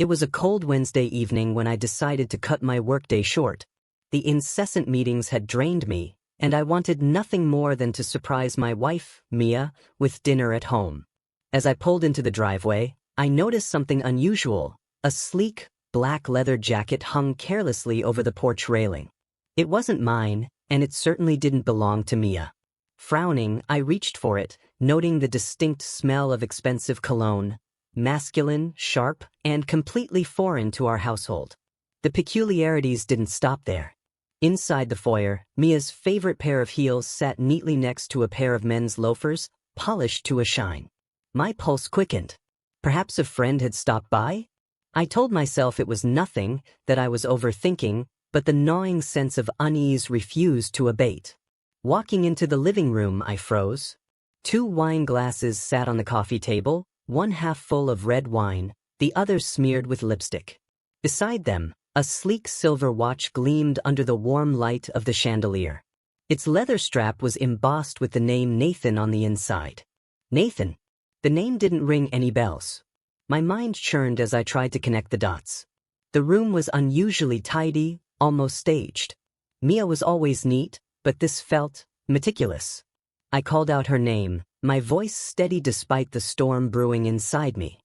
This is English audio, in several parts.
It was a cold Wednesday evening when I decided to cut my workday short. The incessant meetings had drained me, and I wanted nothing more than to surprise my wife, Mia, with dinner at home. As I pulled into the driveway, I noticed something unusual. A sleek, black leather jacket hung carelessly over the porch railing. It wasn't mine, and it certainly didn't belong to Mia. Frowning, I reached for it, noting the distinct smell of expensive cologne, masculine, sharp, and completely foreign to our household. The peculiarities didn't stop there. Inside the foyer, Mia's favorite pair of heels sat neatly next to a pair of men's loafers, polished to a shine. My pulse quickened. Perhaps a friend had stopped by? I told myself it was nothing, that I was overthinking, but the gnawing sense of unease refused to abate. Walking into the living room, I froze. 2 wine glasses sat on the coffee table, one half full of red wine, the other smeared with lipstick. Beside them, a sleek silver watch gleamed under the warm light of the chandelier. Its leather strap was embossed with the name Nathan on the inside. Nathan. The name didn't ring any bells. My mind churned as I tried to connect the dots. The room was unusually tidy, almost staged. Mia was always neat, but this felt meticulous. I called out her name, my voice steady despite the storm brewing inside me.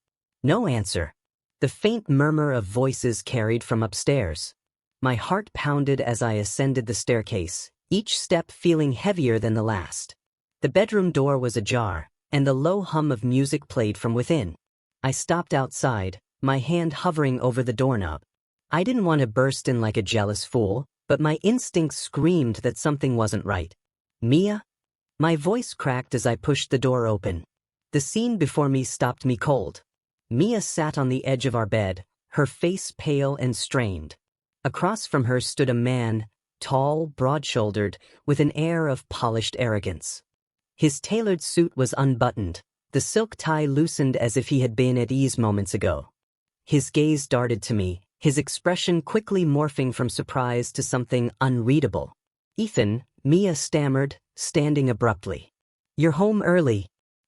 No answer. The faint murmur of voices carried from upstairs. My heart pounded as I ascended the staircase, each step feeling heavier than the last. The bedroom door was ajar, and the low hum of music played from within. I stopped outside, my hand hovering over the doorknob. I didn't want to burst in like a jealous fool, but my instinct screamed that something wasn't right. Mia? My voice cracked as I pushed the door open. The scene before me stopped me cold. Mia sat on the edge of our bed, her face pale and strained. Across from her stood a man, tall, broad-shouldered, with an air of polished arrogance. His tailored suit was unbuttoned, the silk tie loosened as if he had been at ease moments ago. His gaze darted to me, his expression quickly morphing from surprise to something unreadable. "Ethan," Mia stammered, standing abruptly. "You're home early."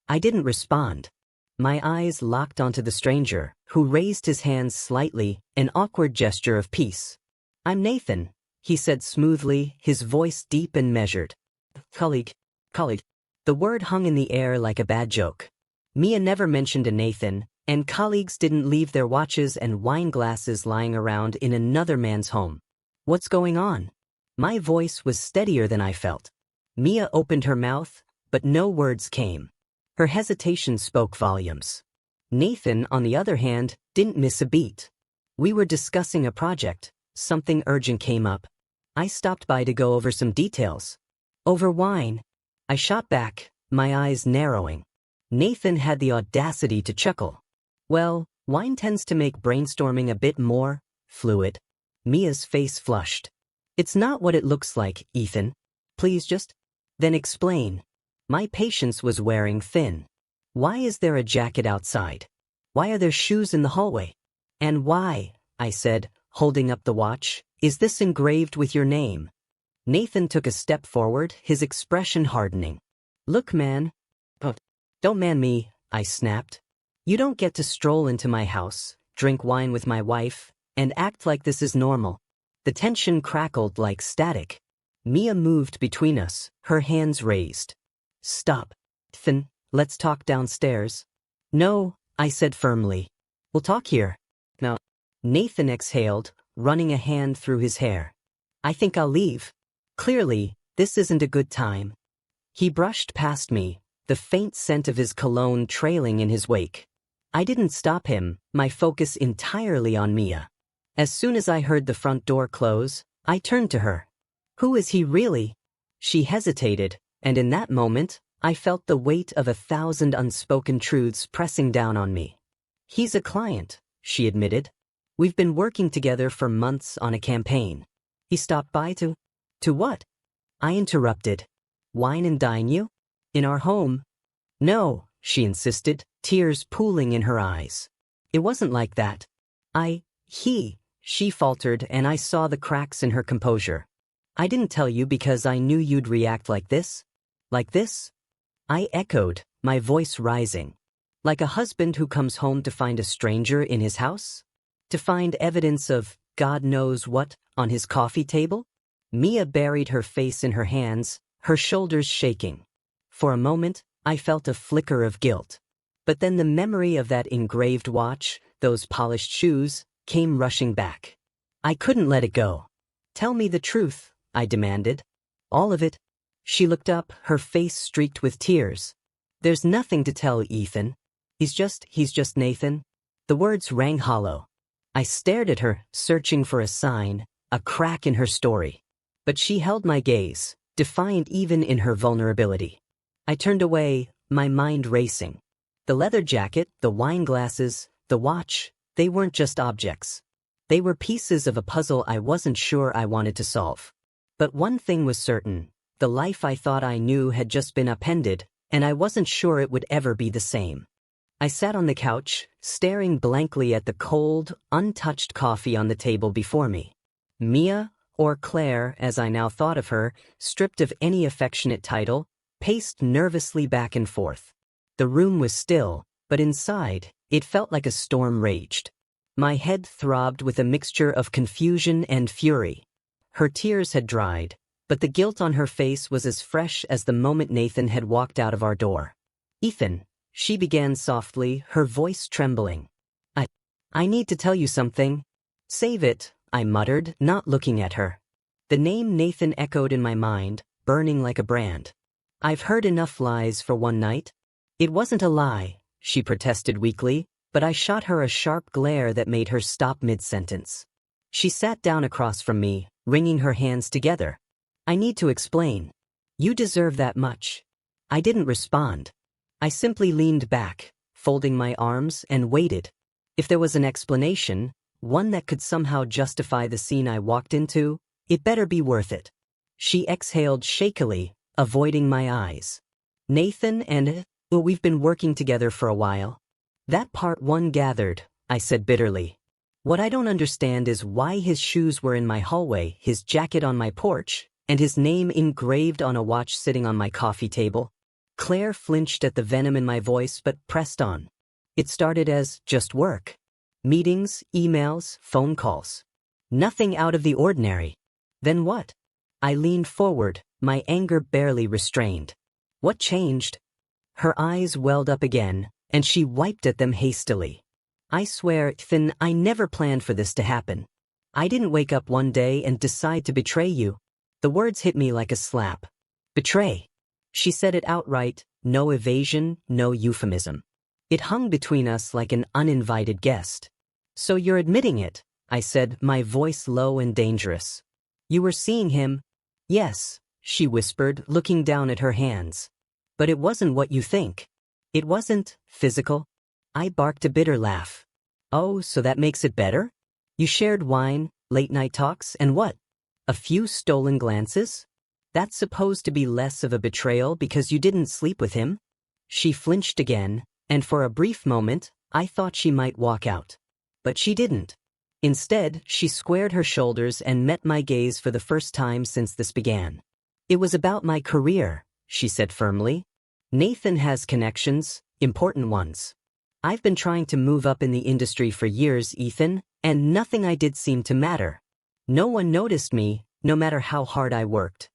I didn't respond. My eyes locked onto the stranger, who raised his hands slightly, an awkward gesture of peace. "I'm Nathan," he said smoothly, his voice deep and measured. Colleague. The word hung in the air like a bad joke. Mia never mentioned a Nathan, and colleagues didn't leave their watches and wine glasses lying around in another man's home. "What's going on?" My voice was steadier than I felt. Mia opened her mouth, but no words came. Her hesitation spoke volumes. Nathan, on the other hand, didn't miss a beat. We were discussing a project. Something urgent came up. I stopped by to go over some details. "Over wine?" I shot back, my eyes narrowing. Nathan had the audacity to chuckle. "Well, wine tends to make brainstorming a bit more fluid." Mia's face flushed. "It's not what it looks like, Ethan. Please just..." "Then explain." My patience was wearing thin. "Why is there a jacket outside? Why are there shoes in the hallway? And why," I said, holding up the watch, "is this engraved with your name?" Nathan took a step forward, his expression hardening. "Look, man." "Oh, don't man me," I snapped. "You don't get to stroll into my house, drink wine with my wife, and act like this is normal." The tension crackled like static. Mia moved between us, her hands raised. "Stop. Ethan, let's talk downstairs." "No," I said firmly. "We'll talk here." "No." Nathan exhaled, running a hand through his hair. "I think I'll leave. Clearly, this isn't a good time." He brushed past me, the faint scent of his cologne trailing in his wake. I didn't stop him, my focus entirely on Mia. As soon as I heard the front door close, I turned to her. "Who is he really?" She hesitated, and in that moment, I felt the weight of 1,000 unspoken truths pressing down on me. "He's a client," she admitted. "We've been working together for months on a campaign." "He stopped by to..." "To what?" I interrupted. "Wine and dine you? In our home?" "No," she insisted, tears pooling in her eyes. "It wasn't like that. She faltered, and I saw the cracks in her composure. "I didn't tell you because I knew you'd react like this." "Like this?" I echoed, my voice rising. "Like a husband who comes home to find a stranger in his house?" To find evidence of God knows what on his coffee table? Mia buried her face in her hands, her shoulders shaking. For a moment, I felt a flicker of guilt. But then the memory of that engraved watch, those polished shoes, came rushing back. I couldn't let it go. Tell me the truth, I demanded. All of it. She looked up, her face streaked with tears. There's nothing to tell, Ethan. He's just Nathan. The words rang hollow. I stared at her, searching for a sign, a crack in her story. But she held my gaze, defiant even in her vulnerability. I turned away, my mind racing. The leather jacket, the wine glasses, the watch, they weren't just objects. They were pieces of a puzzle I wasn't sure I wanted to solve. But one thing was certain, the life I thought I knew had just been upended, and I wasn't sure it would ever be the same. I sat on the couch, staring blankly at the cold, untouched coffee on the table before me. Mia, or Claire as I now thought of her, stripped of any affectionate title, paced nervously back and forth. The room was still, but inside, it felt like a storm raged. My head throbbed with a mixture of confusion and fury. Her tears had dried, but the guilt on her face was as fresh as the moment Nathan had walked out of our door. Ethan, she began softly, her voice trembling. I need to tell you something. Save it, I muttered, not looking at her. The name Nathan echoed in my mind, burning like a brand. I've heard enough lies for one night. It wasn't a lie, she protested weakly, but I shot her a sharp glare that made her stop mid-sentence. She sat down across from me, wringing her hands together. I need to explain. You deserve that much. I didn't respond. I simply leaned back, folding my arms, and waited. If there was an explanation, one that could somehow justify the scene I walked into, it better be worth it. She exhaled shakily, avoiding my eyes. Nathan and we've been working together for a while. That part one gathered, I said bitterly. What I don't understand is why his shoes were in my hallway, his jacket on my porch, and his name engraved on a watch sitting on my coffee table. Claire flinched at the venom in my voice but pressed on. It started as just work. Meetings, emails, phone calls. Nothing out of the ordinary. Then what? I leaned forward, my anger barely restrained. What changed? Her eyes welled up again, and she wiped at them hastily. I swear, Ethan, I never planned for this to happen. I didn't wake up one day and decide to betray you. The words hit me like a slap. Betray. She said it outright, no evasion, no euphemism. It hung between us like an uninvited guest. So you're admitting it, I said, my voice low and dangerous. You were seeing him? Yes, she whispered, looking down at her hands. But it wasn't what you think. It wasn't physical. I barked a bitter laugh. Oh, so that makes it better? You shared wine, late-night talks, and what? A few stolen glances? That's supposed to be less of a betrayal because you didn't sleep with him? She flinched again, and for a brief moment, I thought she might walk out. But she didn't. Instead, she squared her shoulders and met my gaze for the first time since this began. It was about my career, she said firmly. Nathan has connections, important ones. I've been trying to move up in the industry for years, Ethan, and nothing I did seemed to matter. No one noticed me, no matter how hard I worked.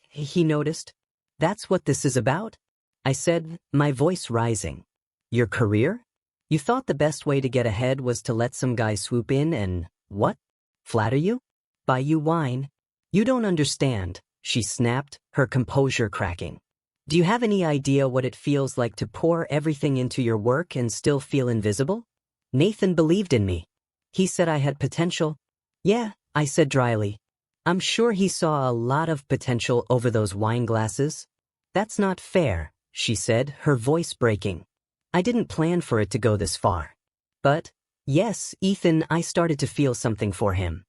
He noticed. That's what this is about? I said, my voice rising. Your career? You thought the best way to get ahead was to let some guy swoop in and, what? Flatter you? Buy you wine? You don't understand, she snapped, her composure cracking. Do you have any idea what it feels like to pour everything into your work and still feel invisible? Nathan believed in me. He said I had potential. Yeah, I said dryly. I'm sure he saw a lot of potential over those wine glasses. That's not fair, she said, her voice breaking. I didn't plan for it to go this far. But, yes, Ethan, I started to feel something for him.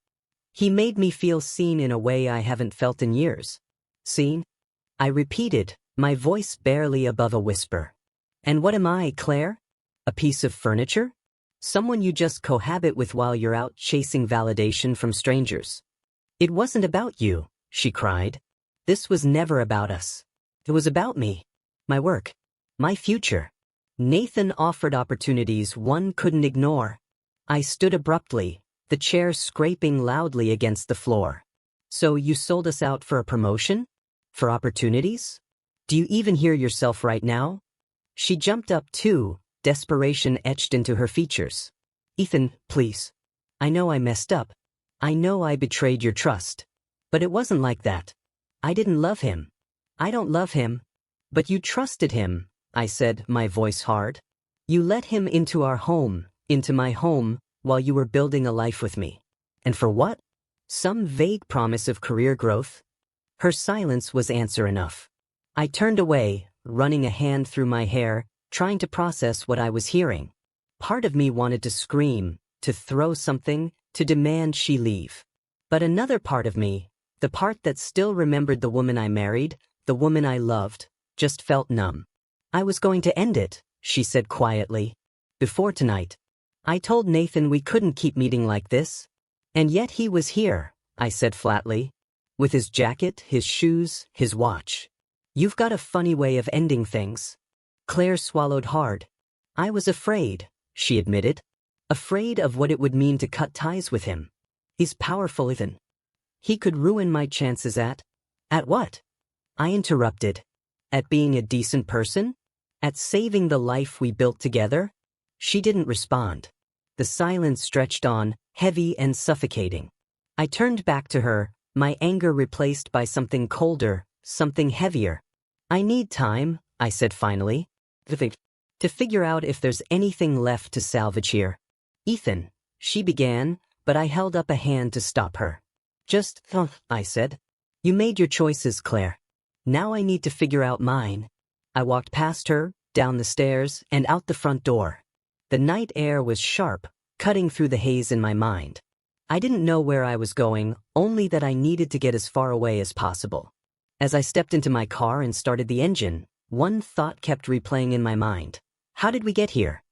He made me feel seen in a way I haven't felt in years. Seen? I repeated, my voice barely above a whisper. And what am I, Claire? A piece of furniture? Someone you just cohabit with while you're out chasing validation from strangers. It wasn't about you, she cried. This was never about us. It was about me, my work, my future. Nathan offered opportunities one couldn't ignore. I stood abruptly, the chair scraping loudly against the floor. So you sold us out for a promotion? For opportunities? Do you even hear yourself right now? She jumped up too, desperation etched into her features. Ethan, please. I know I messed up. I know I betrayed your trust. But it wasn't like that. I didn't love him. I don't love him. But you trusted him, I said, my voice hard. You let him into our home, into my home, while you were building a life with me. And for what? Some vague promise of career growth? Her silence was answer enough. I turned away, running a hand through my hair, trying to process what I was hearing. Part of me wanted to scream, to throw something, to demand she leave. But another part of me, the part that still remembered the woman I married, the woman I loved, just felt numb. I was going to end it, she said quietly. Before tonight. I told Nathan we couldn't keep meeting like this. And yet he was here, I said flatly. With his jacket, his shoes, his watch. You've got a funny way of ending things. Claire swallowed hard. I was afraid, she admitted. Afraid of what it would mean to cut ties with him. He's powerful, Ethan. He could ruin my chances at what? I interrupted. At being a decent person? At saving the life we built together? She didn't respond. The silence stretched on, heavy and suffocating. I turned back to her, my anger replaced by something colder, something heavier. I need time, I said finally, to figure out if there's anything left to salvage here. Ethan, she began, but I held up a hand to stop her. Just, I said. You made your choices, Claire. Now I need to figure out mine. I walked past her, down the stairs, and out the front door. The night air was sharp, cutting through the haze in my mind. I didn't know where I was going, only that I needed to get as far away as possible. As I stepped into my car and started the engine, one thought kept replaying in my mind. How did we get here?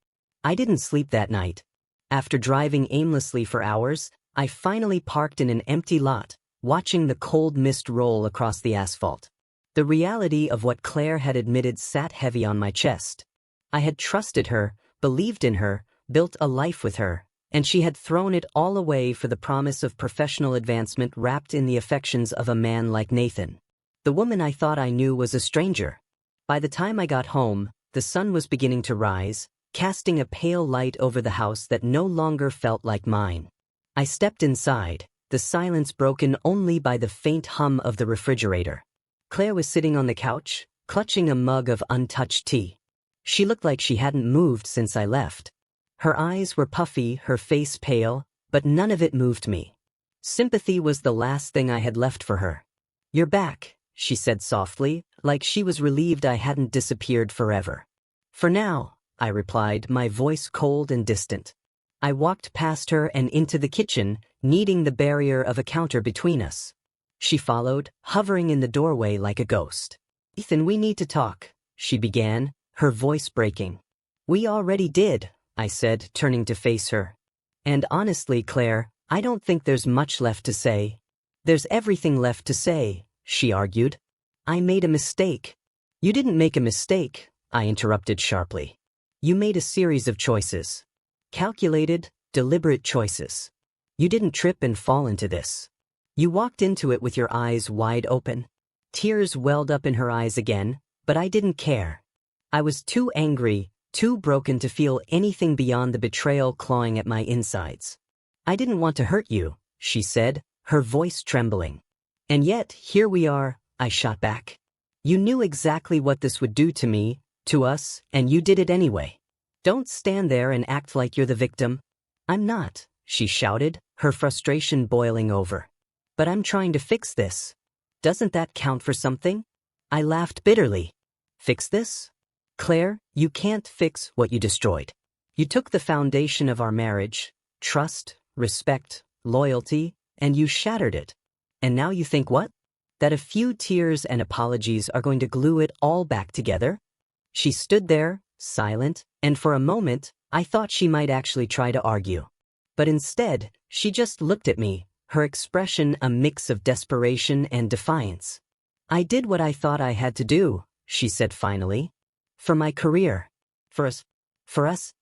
I didn't sleep that night. After driving aimlessly for hours, I finally parked in an empty lot, watching the cold mist roll across the asphalt. The reality of what Claire had admitted sat heavy on my chest. I had trusted her, believed in her, built a life with her, and she had thrown it all away for the promise of professional advancement wrapped in the affections of a man like Nathan. The woman I thought I knew was a stranger. By the time I got home, the sun was beginning to rise, casting a pale light over the house that no longer felt like mine. I stepped inside, the silence broken only by the faint hum of the refrigerator. Claire was sitting on the couch, clutching a mug of untouched tea. She looked like she hadn't moved since I left. Her eyes were puffy, her face pale, but none of it moved me. Sympathy was the last thing I had left for her. You're back, she said softly, like she was relieved I hadn't disappeared forever. For now, I replied, my voice cold and distant. I walked past her and into the kitchen, needing the barrier of a counter between us. She followed, hovering in the doorway like a ghost. Ethan, we need to talk, she began, her voice breaking. We already did, I said, turning to face her. And honestly, Claire, I don't think there's much left to say. There's everything left to say, she argued. I made a mistake. You didn't make a mistake, I interrupted sharply. You made a series of choices. Calculated, deliberate choices. You didn't trip and fall into this. You walked into it with your eyes wide open. Tears welled up in her eyes again, but I didn't care. I was too angry, too broken to feel anything beyond the betrayal clawing at my insides. I didn't want to hurt you, she said, her voice trembling. And yet, here we are, I shot back. You knew exactly what this would do to me, to us, and you did it anyway. Don't stand there and act like you're the victim. I'm not, she shouted, her frustration boiling over. But I'm trying to fix this. Doesn't that count for something? I laughed bitterly. Fix this? Claire, you can't fix what you destroyed. You took the foundation of our marriage, trust, respect, loyalty, and you shattered it. And now you think what? That a few tears and apologies are going to glue it all back together? She stood there, silent, and for a moment, I thought she might actually try to argue. But instead, she just looked at me, her expression a mix of desperation and defiance. I did what I thought I had to do, she said finally. For my career. For us.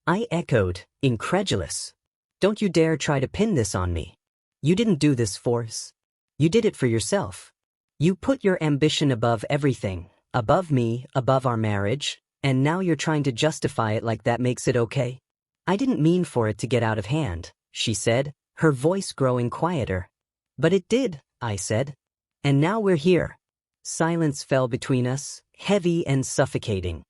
I echoed, incredulous. Don't you dare try to pin this on me. You didn't do this for us. You did it for yourself. You put your ambition above everything, above me, above our marriage, and now you're trying to justify it like that makes it okay. I didn't mean for it to get out of hand, she said, her voice growing quieter. But it did, I said. And now we're here. Silence fell between us, heavy and suffocating.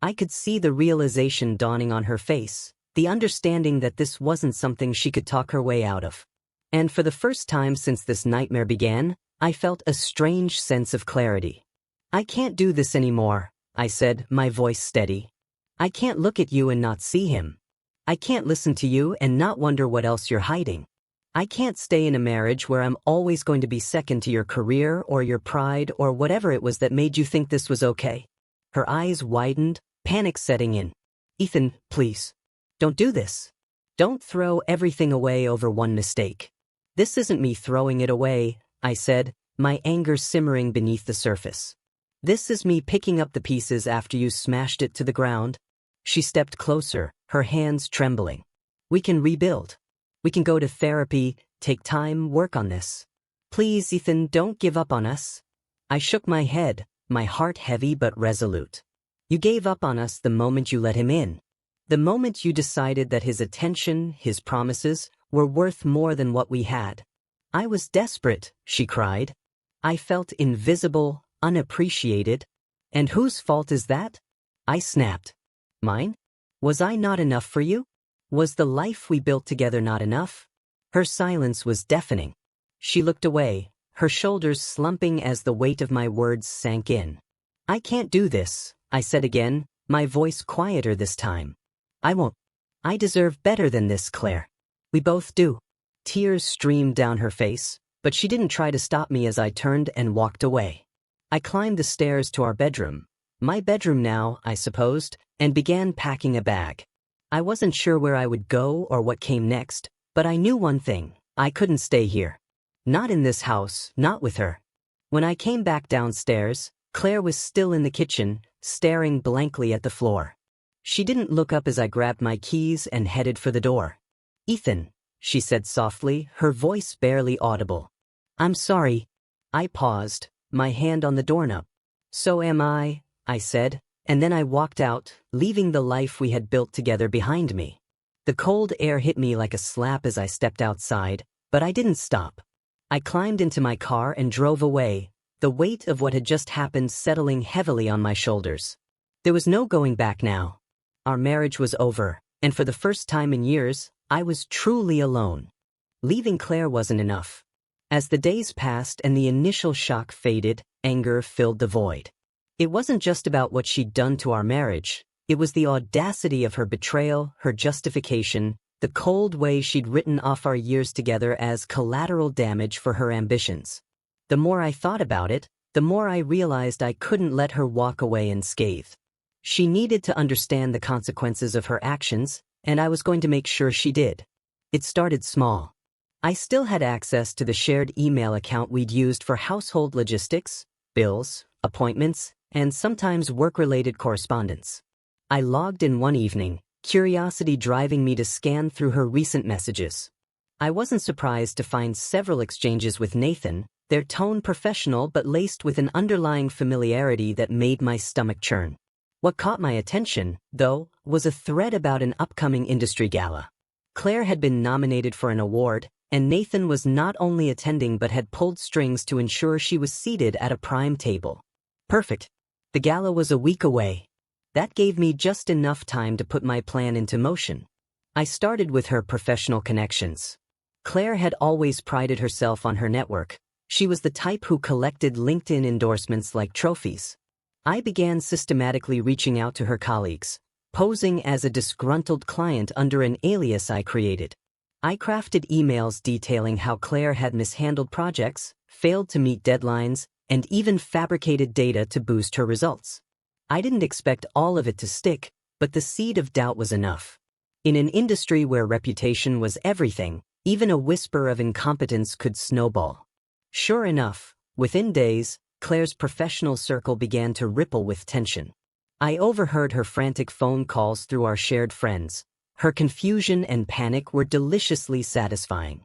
I could see the realization dawning on her face, the understanding that this wasn't something she could talk her way out of. And for the first time since this nightmare began, I felt a strange sense of clarity. I can't do this anymore, I said, my voice steady. I can't look at you and not see him. I can't listen to you and not wonder what else you're hiding. I can't stay in a marriage where I'm always going to be second to your career or your pride or whatever it was that made you think this was okay. Her eyes widened, panic setting in. Ethan, please. Don't do this. Don't throw everything away over one mistake. This isn't me throwing it away, I said, my anger simmering beneath the surface. This is me picking up the pieces after you smashed it to the ground. She stepped closer, her hands trembling. We can rebuild. We can go to therapy, take time, work on this. Please, Ethan, don't give up on us. I shook my head, my heart heavy but resolute. You gave up on us the moment you let him in. The moment you decided that his attention, his promises, were worth more than what we had. I was desperate, she cried. I felt invisible, unappreciated. And whose fault is that? I snapped. Mine? Was I not enough for you? Was the life we built together not enough? Her silence was deafening. She looked away, her shoulders slumping as the weight of my words sank in. I can't do this, I said again, my voice quieter this time. I won't. I deserve better than this, Claire. We both do. Tears streamed down her face, but she didn't try to stop me as I turned and walked away. I climbed the stairs to our bedroom, my bedroom now, I supposed, and began packing a bag. I wasn't sure where I would go or what came next, but I knew one thing, I couldn't stay here. Not in this house, not with her. When I came back downstairs, Claire was still in the kitchen, staring blankly at the floor. She didn't look up as I grabbed my keys and headed for the door. Ethan, she said softly, her voice barely audible. I'm sorry. I paused, my hand on the doorknob. So am I said, and then I walked out, leaving the life we had built together behind me. The cold air hit me like a slap as I stepped outside, but I didn't stop. I climbed into my car and drove away, the weight of what had just happened settling heavily on my shoulders. There was no going back now. Our marriage was over, and for the first time in years, I was truly alone. Leaving Claire wasn't enough. As the days passed and the initial shock faded, anger filled the void. It wasn't just about what she'd done to our marriage. It was the audacity of her betrayal, her justification, the cold way she'd written off our years together as collateral damage for her ambitions. The more I thought about it, the more I realized I couldn't let her walk away unscathed. She needed to understand the consequences of her actions, and I was going to make sure she did. It started small. I still had access to the shared email account we'd used for household logistics, bills, appointments, and sometimes work-related correspondence. I logged in one evening, curiosity driving me to scan through her recent messages. I wasn't surprised to find several exchanges with Nathan, their tone professional but laced with an underlying familiarity that made my stomach churn. What caught my attention, though, was a thread about an upcoming industry gala. Claire had been nominated for an award, and Nathan was not only attending but had pulled strings to ensure she was seated at a prime table. Perfect. The gala was a week away. That gave me just enough time to put my plan into motion. I started with her professional connections. Claire had always prided herself on her network. She was the type who collected LinkedIn endorsements like trophies. I began systematically reaching out to her colleagues, posing as a disgruntled client under an alias I created. I crafted emails detailing how Claire had mishandled projects, failed to meet deadlines, and even fabricated data to boost her results. I didn't expect all of it to stick, but the seed of doubt was enough. In an industry where reputation was everything, even a whisper of incompetence could snowball. Sure enough, within days, Claire's professional circle began to ripple with tension. I overheard her frantic phone calls through our shared friends, Her confusion and panic were deliciously satisfying.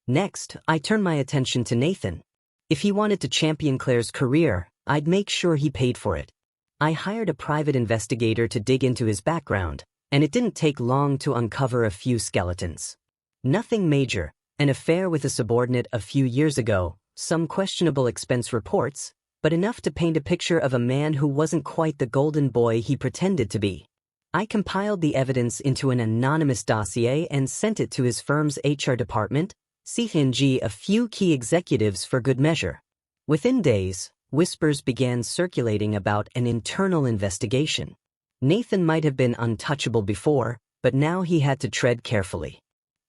Next, I turned my attention to Nathan. If he wanted to champion Claire's career, I'd make sure he paid for it. I hired a private investigator to dig into his background, and it didn't take long to uncover a few skeletons. Nothing major, an affair with a subordinate a few years ago, some questionable expense reports, but enough to paint a picture of a man who wasn't quite the golden boy he pretended to be. I compiled the evidence into an anonymous dossier and sent it to his firm's HR department, CNG a few key executives for good measure. Within days, whispers began circulating about an internal investigation. Nathan might have been untouchable before, but now he had to tread carefully.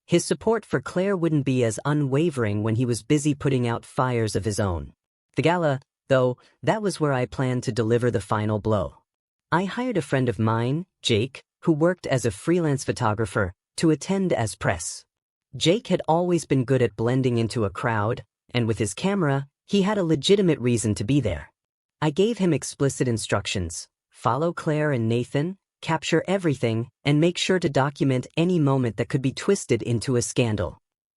His support for Claire wouldn't be as unwavering when he was busy putting out fires of his own. The gala, though, that was where I planned to deliver the final blow. I hired a friend of mine, Jake, who worked as a freelance photographer, to attend as press. Jake had always been good at blending into a crowd, and with his camera, he had a legitimate reason to be there. I gave him explicit instructions: follow Claire and Nathan, capture everything, and make sure to document any moment that could be twisted into a scandal.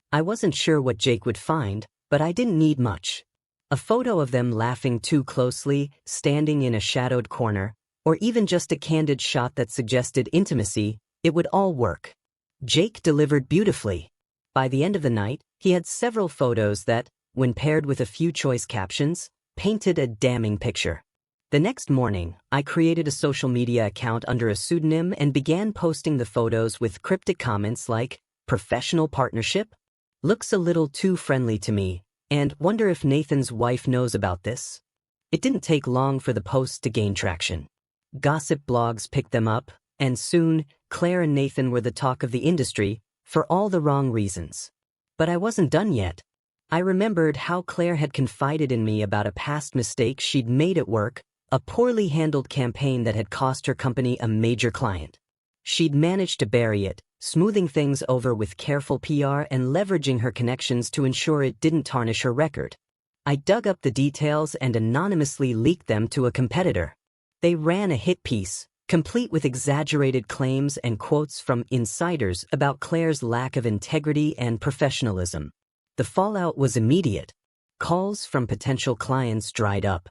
I wasn't sure what Jake would find, but I didn't need much. A photo of them laughing too closely, standing in a shadowed corner, or even just a candid shot that suggested intimacy, it would all work. Jake delivered beautifully. By the end of the night, he had several photos that, when paired with a few choice captions, painted a damning picture. The next morning, I created a social media account under a pseudonym and began posting the photos with cryptic comments like, "Professional partnership? Looks a little too friendly to me, and wonder if Nathan's wife knows about this." It didn't take long for the posts to gain traction. Gossip blogs picked them up, and soon, Claire and Nathan were the talk of the industry, for all the wrong reasons. But I wasn't done yet. I remembered how Claire had confided in me about a past mistake she'd made at work, a poorly handled campaign that had cost her company a major client. She'd managed to bury it, smoothing things over with careful PR and leveraging her connections to ensure it didn't tarnish her record. I dug up the details and anonymously leaked them to a competitor. They ran a hit piece, complete with exaggerated claims and quotes from insiders about Claire's lack of integrity and professionalism. The fallout was immediate. Calls from potential clients dried up.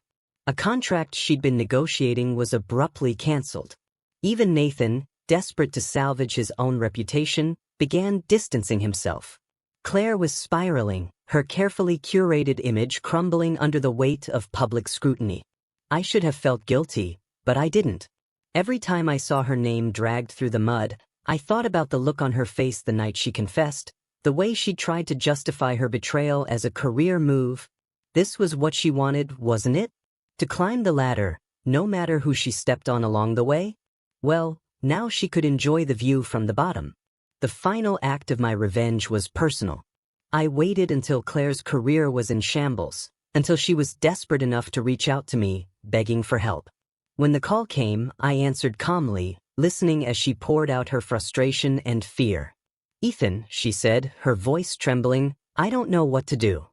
A contract she'd been negotiating was abruptly canceled. Even Nathan, desperate to salvage his own reputation, began distancing himself. Claire was spiraling, her carefully curated image crumbling under the weight of public scrutiny. I should have felt guilty, but I didn't. Every time I saw her name dragged through the mud, I thought about the look on her face the night she confessed, the way she tried to justify her betrayal as a career move. This was what she wanted, wasn't it? To climb the ladder, no matter who she stepped on along the way? Well, now she could enjoy the view from the bottom. The final act of my revenge was personal. I waited until Claire's career was in shambles, until she was desperate enough to reach out to me, begging for help. When the call came, I answered calmly, listening as she poured out her frustration and fear. "Ethan," she said, her voice trembling, "I don't know what to do.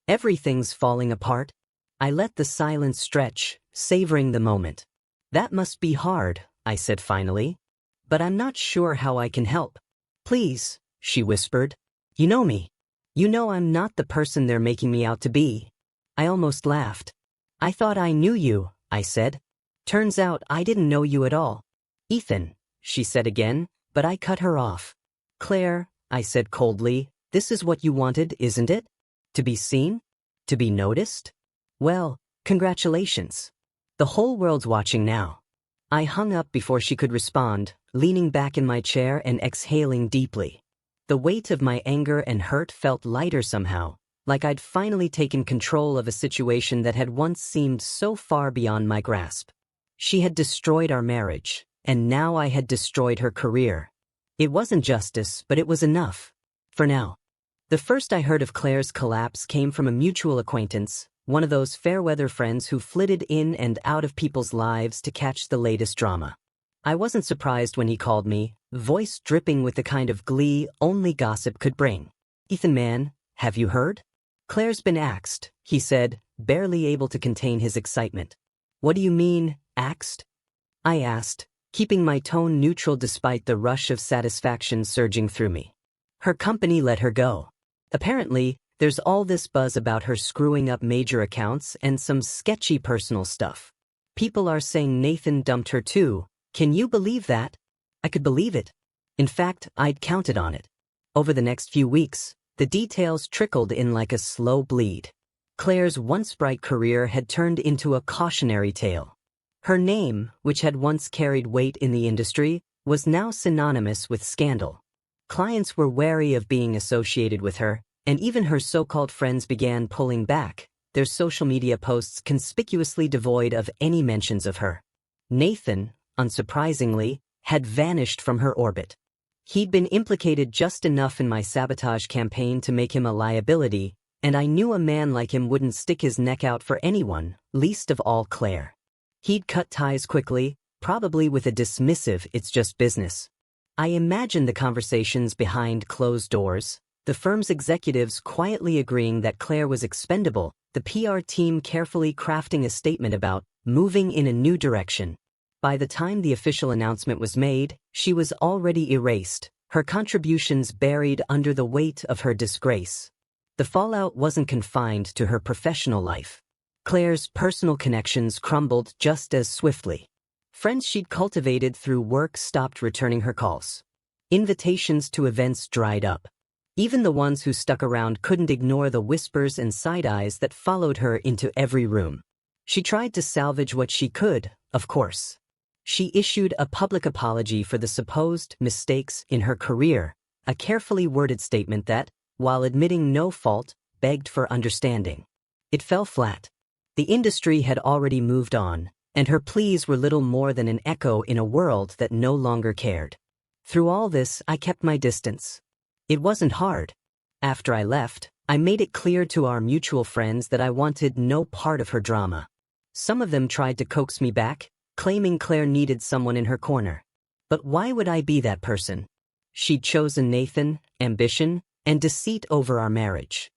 Everything's falling apart." I let the silence stretch, savoring the moment. "That must be hard," I said finally. "But I'm not sure how I can help." "Please," she whispered. "You know me. You know I'm not the person they're making me out to be." I almost laughed. "I thought I knew you," I said. "Turns out I didn't know you at all." "Ethan," she said again, but I cut her off. "Claire," I said coldly, "this is what you wanted, isn't it? To be seen? To be noticed? Well, congratulations. The whole world's watching now." I hung up before she could respond, leaning back in my chair and exhaling deeply. The weight of my anger and hurt felt lighter somehow, like I'd finally taken control of a situation that had once seemed so far beyond my grasp. She had destroyed our marriage, and now I had destroyed her career. It wasn't justice, but it was enough. For now. The first I heard of Claire's collapse came from a mutual acquaintance, one of those fair-weather friends who flitted in and out of people's lives to catch the latest drama. I wasn't surprised when he called me, voice dripping with the kind of glee only gossip could bring. "Ethan man, have you heard? Claire's been axed," he said, barely able to contain his excitement. "What do you mean, axed?" I asked, keeping my tone neutral despite the rush of satisfaction surging through me. Her company let her go. Apparently, there's all this buzz about her screwing up major accounts and some sketchy personal stuff. People are saying Nathan dumped her too. Can you believe that? I could believe it. In fact, I'd counted on it. Over the next few weeks, the details trickled in like a slow bleed. Claire's once bright career had turned into a cautionary tale. Her name, which had once carried weight in the industry, was now synonymous with scandal. Clients were wary of being associated with her, and even her so-called friends began pulling back, their social media posts conspicuously devoid of any mentions of her. Nathan, unsurprisingly, had vanished from her orbit. He'd been implicated just enough in my sabotage campaign to make him a liability, and I knew a man like him wouldn't stick his neck out for anyone, least of all Claire. He'd cut ties quickly, probably with a dismissive "it's just business." I imagined the conversations behind closed doors, the firm's executives quietly agreeing that Claire was expendable, the PR team carefully crafting a statement about moving in a new direction. By the time the official announcement was made, she was already erased, her contributions buried under the weight of her disgrace. The fallout wasn't confined to her professional life. Claire's personal connections crumbled just as swiftly. Friends she'd cultivated through work stopped returning her calls. Invitations to events dried up. Even the ones who stuck around couldn't ignore the whispers and side-eyes that followed her into every room. She tried to salvage what she could, of course. She issued a public apology for the supposed mistakes in her career, a carefully worded statement that, while admitting no fault, begged for understanding. It fell flat. The industry had already moved on, and her pleas were little more than an echo in a world that no longer cared. Through all this, I kept my distance. It wasn't hard. After I left, I made it clear to our mutual friends that I wanted no part of her drama. Some of them tried to coax me back, claiming Claire needed someone in her corner. But why would I be that person? She'd chosen Nathan, ambition, and deceit over our marriage.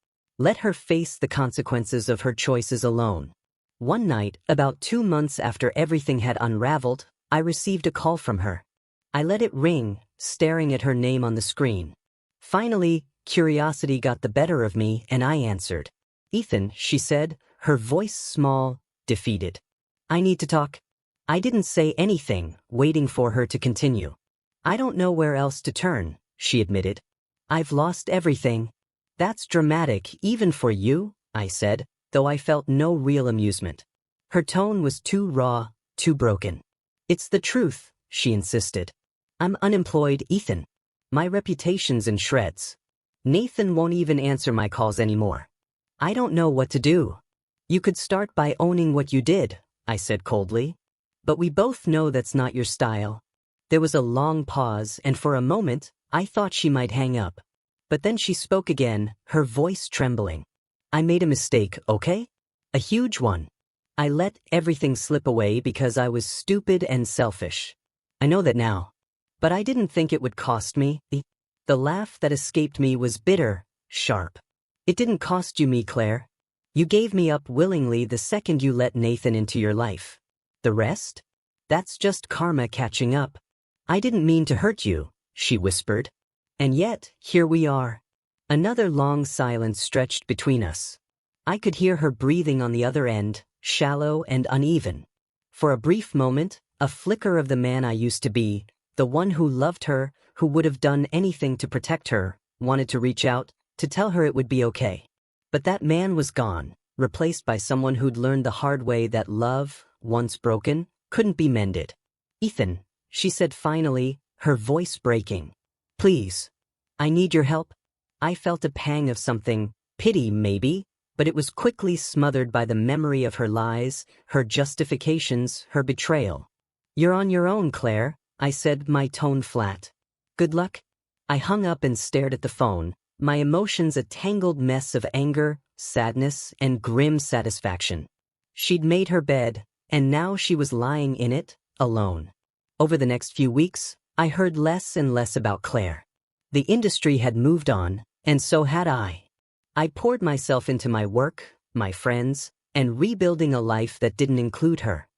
Let her face the consequences of her choices alone. One night, about 2 months after everything had unraveled, I received a call from her. I let it ring, staring at her name on the screen. Finally, curiosity got the better of me, and I answered. "Ethan," she said, her voice small, defeated. "I need to talk." I didn't say anything, waiting for her to continue. "I don't know where else to turn," she admitted. "I've lost everything." "That's dramatic, even for you," I said, though I felt no real amusement. Her tone was too raw, too broken. "It's the truth," she insisted. "I'm unemployed, Ethan. My reputation's in shreds. Nathan won't even answer my calls anymore. I don't know what to do." "You could start by owning what you did," I said coldly. "But we both know that's not your style." There was a long pause, and for a moment, I thought she might hang up. But then she spoke again, her voice trembling. "I made a mistake, okay? A huge one. I let everything slip away because I was stupid and selfish. I know that now. But I didn't think it would cost me." The laugh that escaped me was bitter, sharp. "It didn't cost you me, Claire. You gave me up willingly the second you let Nathan into your life. The rest? That's just karma catching up. I didn't mean to hurt you," she whispered. And yet, here we are. Another long silence stretched between us. I could hear her breathing on the other end, shallow and uneven. For a brief moment, a flicker of the man I used to be, the one who loved her, who would have done anything to protect her, wanted to reach out, to tell her it would be okay. But that man was gone, replaced by someone who'd learned the hard way that love, once broken, couldn't be mended. "Ethan," she said finally, her voice breaking. "Please. I need your help." I felt a pang of something, pity maybe, but it was quickly smothered by the memory of her lies, her justifications, her betrayal. "You're on your own, Claire," I said, my tone flat. "Good luck." I hung up and stared at the phone, my emotions a tangled mess of anger, sadness, and grim satisfaction. She'd made her bed, and now she was lying in it, alone. Over the next few weeks, I heard less and less about Claire. The industry had moved on, and so had I. I poured myself into my work, my friends, and rebuilding a life that didn't include her.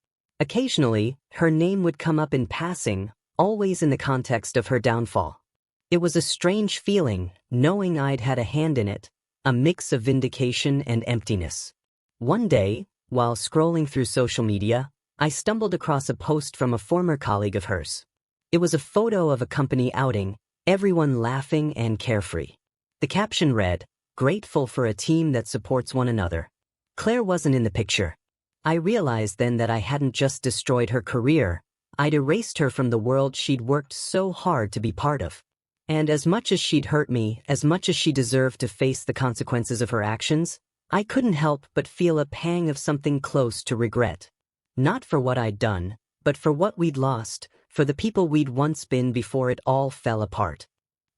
Occasionally, her name would come up in passing, always in the context of her downfall. It was a strange feeling, knowing I'd had a hand in it, a mix of vindication and emptiness. One day, while scrolling through social media, I stumbled across a post from a former colleague of hers. It was a photo of a company outing, everyone laughing and carefree. The caption read, "Grateful for a team that supports one another." Claire wasn't in the picture. I realized then that I hadn't just destroyed her career, I'd erased her from the world she'd worked so hard to be part of. And as much as she'd hurt me, as much as she deserved to face the consequences of her actions, I couldn't help but feel a pang of something close to regret. Not for what I'd done, but for what we'd lost, for the people we'd once been before it all fell apart.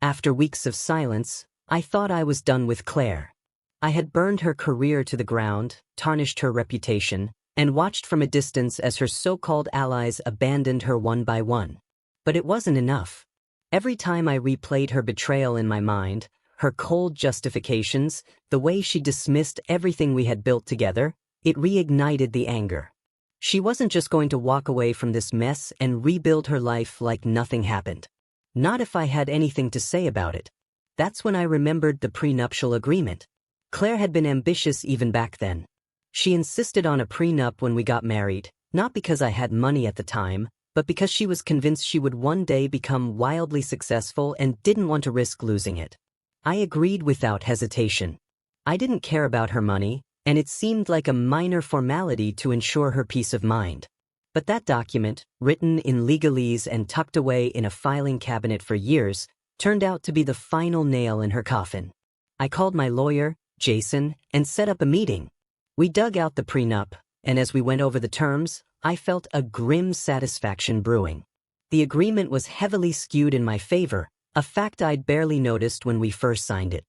After weeks of silence, I thought I was done with Claire. I had burned her career to the ground, tarnished her reputation, and watched from a distance as her so-called allies abandoned her one by one. But it wasn't enough. Every time I replayed her betrayal in my mind, her cold justifications, the way she dismissed everything we had built together, it reignited the anger. She wasn't just going to walk away from this mess and rebuild her life like nothing happened. Not if I had anything to say about it. That's when I remembered the prenuptial agreement. Claire had been ambitious even back then. She insisted on a prenup when we got married, not because I had money at the time, but because she was convinced she would one day become wildly successful and didn't want to risk losing it. I agreed without hesitation. I didn't care about her money, and it seemed like a minor formality to ensure her peace of mind. But that document, written in legalese and tucked away in a filing cabinet for years, turned out to be the final nail in her coffin. I called my lawyer, Jason, and set up a meeting. We dug out the prenup, and as we went over the terms, I felt a grim satisfaction brewing. The agreement was heavily skewed in my favor, a fact I'd barely noticed when we first signed it.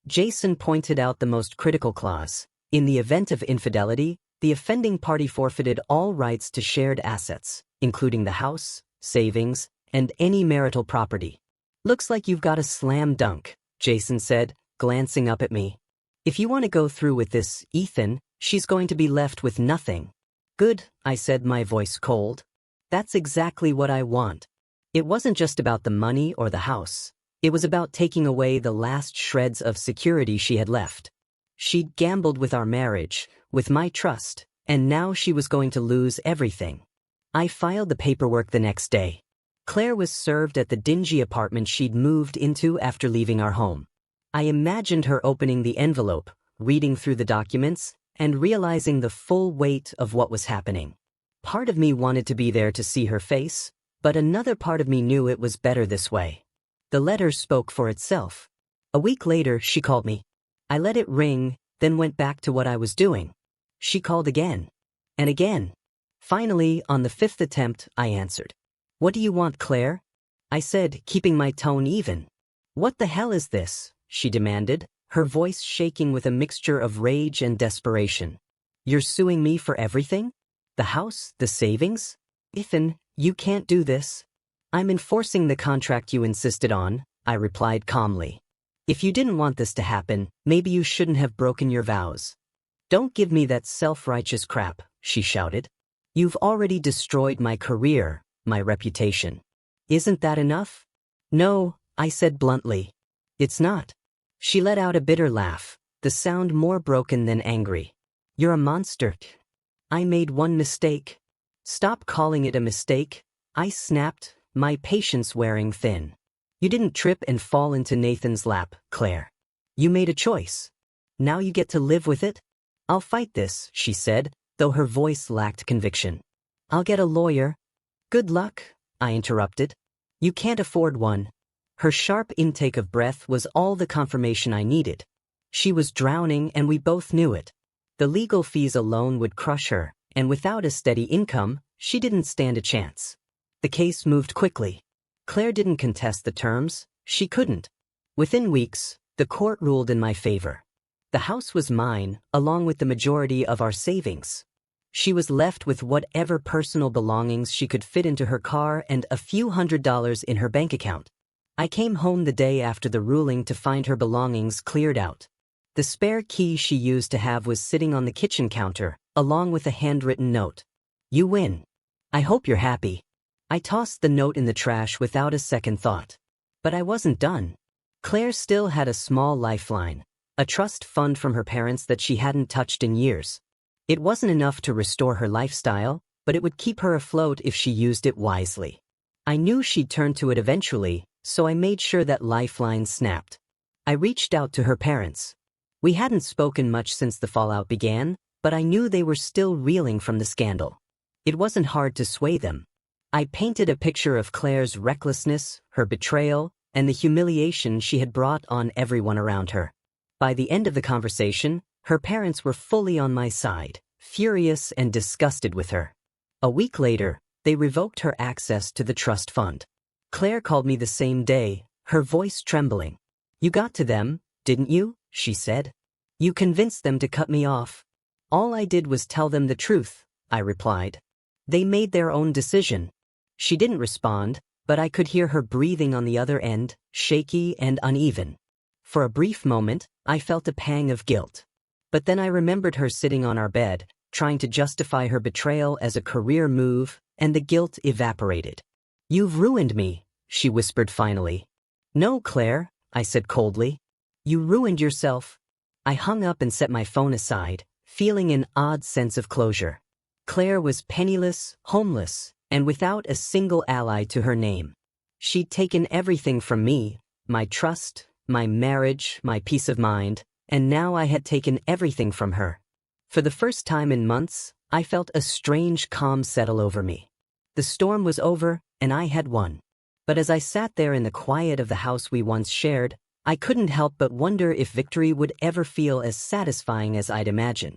Jason pointed out the most critical clause. In the event of infidelity, the offending party forfeited all rights to shared assets, including the house, savings, and any marital property. "Looks like you've got a slam dunk," Jason said, glancing up at me. "If you want to go through with this, Ethan, she's going to be left with nothing." "Good," I said, my voice cold. "That's exactly what I want." It wasn't just about the money or the house. It was about taking away the last shreds of security she had left. She'd gambled with our marriage, with my trust, and now she was going to lose everything. I filed the paperwork the next day. Claire was served at the dingy apartment she'd moved into after leaving our home. I imagined her opening the envelope, reading through the documents, and realizing the full weight of what was happening. Part of me wanted to be there to see her face, but another part of me knew it was better this way. The letter spoke for itself. A week later, she called me. I let it ring, then went back to what I was doing. She called again. And again. Finally, on the fifth attempt, I answered. "What do you want, Claire?" I said, keeping my tone even. "What the hell is this?" she demanded, her voice shaking with a mixture of rage and desperation. "You're suing me for everything? The house, the savings? Ethan, you can't do this." "I'm enforcing the contract you insisted on," I replied calmly. "If you didn't want this to happen, maybe you shouldn't have broken your vows." "Don't give me that self-righteous crap," she shouted. "You've already destroyed my career, my reputation. Isn't that enough?" "No," I said bluntly. "It's not." She let out a bitter laugh, the sound more broken than angry. "You're a monster." "I made one mistake." "Stop calling it a mistake," I snapped, my patience wearing thin. "You didn't trip and fall into Nathan's lap, Claire. You made a choice. Now you get to live with it?" "I'll fight this," she said, though her voice lacked conviction. "I'll get a lawyer." "Good luck," I interrupted. "You can't afford one." Her sharp intake of breath was all the confirmation I needed. She was drowning, and we both knew it. The legal fees alone would crush her, and without a steady income, she didn't stand a chance. The case moved quickly. Claire didn't contest the terms. She couldn't. Within weeks, the court ruled in my favor. The house was mine, along with the majority of our savings. She was left with whatever personal belongings she could fit into her car and a few $100s in her bank account. I came home the day after the ruling to find her belongings cleared out. The spare key she used to have was sitting on the kitchen counter, along with a handwritten note. "You win." I hope you're happy. I tossed the note in the trash without a second thought. But I wasn't done. Claire still had a small lifeline, a trust fund from her parents that she hadn't touched in years. It wasn't enough to restore her lifestyle, but it would keep her afloat if she used it wisely. I knew she'd turn to it eventually, so I made sure that lifeline snapped. I reached out to her parents. We hadn't spoken much since the fallout began, but I knew they were still reeling from the scandal. It wasn't hard to sway them. I painted a picture of Claire's recklessness, her betrayal, and the humiliation she had brought on everyone around her. By the end of the conversation, her parents were fully on my side, furious and disgusted with her. A week later, they revoked her access to the trust fund. Claire called me the same day, her voice trembling. "You got to them, didn't you?" she said. "You convinced them to cut me off." "All I did was tell them the truth," I replied. "They made their own decision." She didn't respond, but I could hear her breathing on the other end, shaky and uneven. For a brief moment, I felt a pang of guilt. But then I remembered her sitting on our bed, trying to justify her betrayal as a career move, and the guilt evaporated. "You've ruined me," she whispered finally. "No, Claire," I said coldly. "You ruined yourself." I hung up and set my phone aside, feeling an odd sense of closure. Claire was penniless, homeless, and without a single ally to her name. She'd taken everything from me, my trust, my marriage, my peace of mind, and now I had taken everything from her. For the first time in months, I felt a strange calm settle over me. The storm was over, and I had won. But as I sat there in the quiet of the house we once shared, I couldn't help but wonder if victory would ever feel as satisfying as I'd imagined.